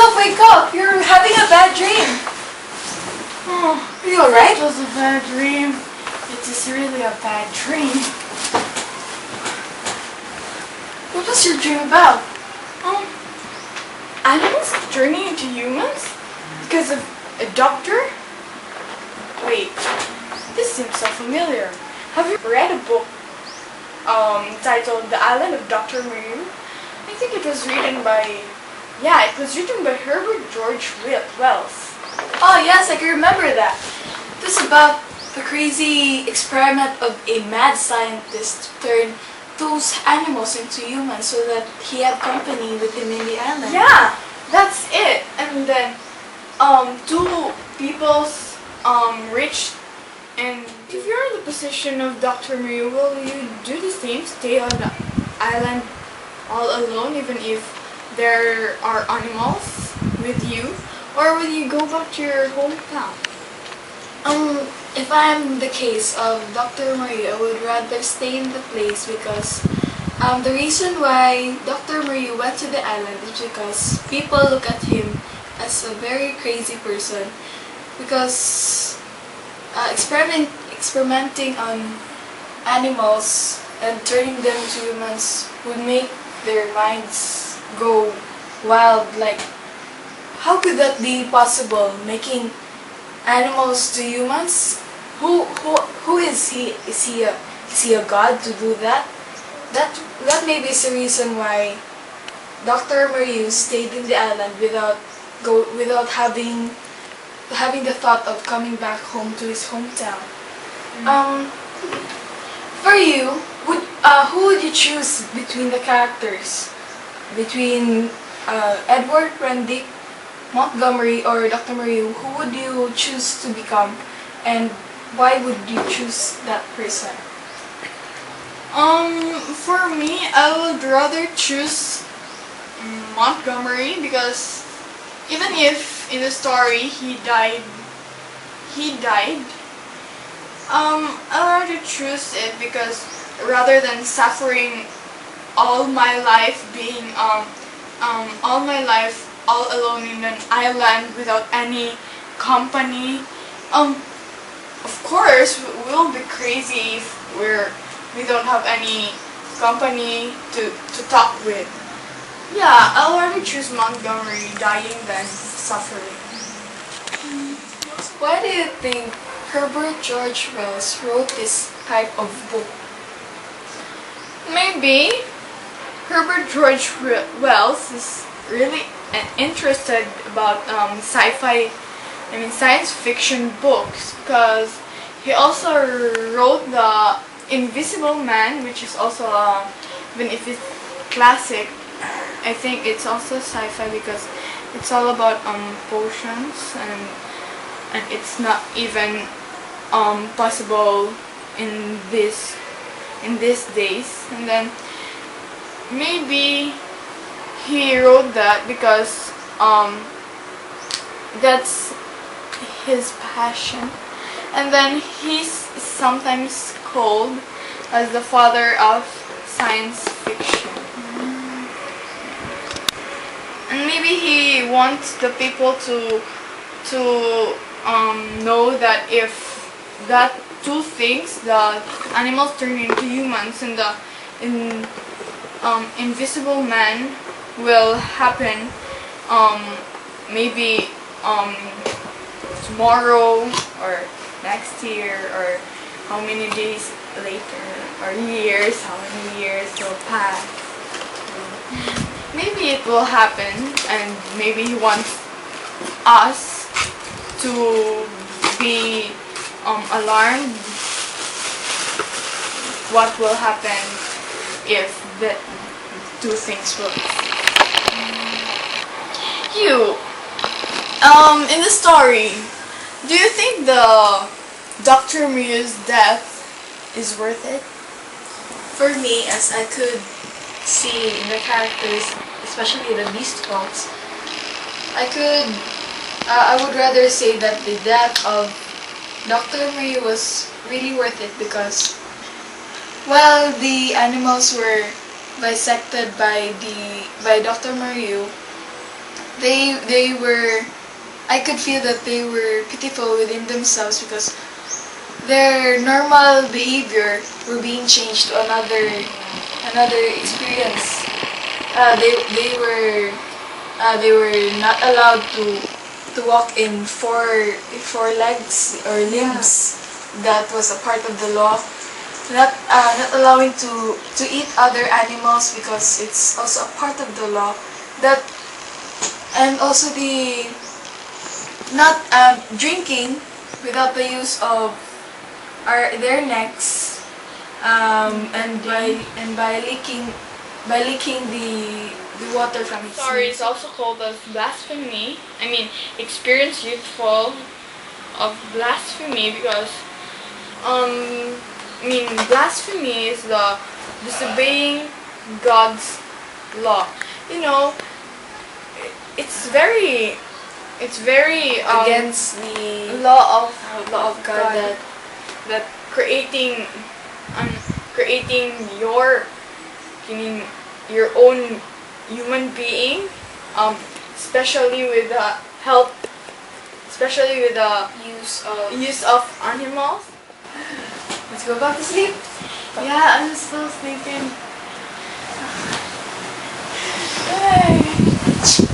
up, wake up! You're having a bad dream. Oh, Are you alright? it was a bad dream. It is really a bad dream. What was your dream about? Animals turning into humans because of a doctor? Wait, this seems so familiar. Have you read a book titled The Island of Dr. Marie? I think it was written by, it was written by Herbert George Wells. Oh yes, I can remember that. This is about the crazy experiment of a mad scientist to turn those animals into humans so that he had company with him in the island. Yeah, that's it. And then, two people's reached. And if you're in the position of Dr. Marie, will you do the same? Stay on the island all alone, even if there are animals with you, or will you go back to your hometown? If I'm the case of Dr. Marie, I would rather stay in the place because the reason why Dr. Marie went to the island is because people look at him as a very crazy person because experimenting on animals and turning them to humans would make their minds go wild. Like, how could that be possible? Making animals to humans? Who is he? Is he a god to do that? That maybe is the reason why Dr. Marie stayed in the island without having the thought of coming back home to his hometown. For you, who would you choose between the characters? Between Edward Rendick, Montgomery, or Dr. Marie? Who would you choose to become, and why would you choose that person? For me, I would rather choose Montgomery because even if in the story he died, I'd rather choose it because rather than suffering all my life being all alone in an island without any company, of course we'll be crazy if we don't have any company to talk with. Yeah, I'll rather choose Montgomery dying than suffering. Why do you think Herbert George Wells wrote this type of book? Maybe Herbert George Wells is really interested about science fiction books because he also wrote The Invisible Man, which is also even if it's classic, I think it's also sci-fi because it's all about potions and it's not even possible in these days. And then maybe he wrote that because that's his passion. And then he's sometimes called as the father of science fiction. And maybe he wants the people to know that if that two things, the animals turn into humans and the invisible man will happen maybe tomorrow or next year or how many days later or years, how many years will pass. Maybe it will happen and maybe he wants us to be alarmed what will happen if the two things will in the story, do you think the Dr. Marie's death is worth it? For me, as I could see in the characters, especially the Beast Folks, I would rather say that the death of Dr. Marie was really worth it because while the animals were dissected by Dr. Marie, they were, I could feel that they were pitiful within themselves because their normal behavior were being changed to another experience. They were not allowed to walk in four legs or limbs. That was a part of the law. Not allowing to eat other animals because it's also a part of the law. That and also the not drinking without the use of their necks, and by licking the water from its Sorry, lips. it's also called as blasphemy. I mean, experience youthful of blasphemy because blasphemy is the disobeying God's law. You know, it's very Against the law of law of God that that creating your your own human being, especially with the help, especially with the use of animals. let's go back to sleep. Yeah, I'm still sleeping. Yay.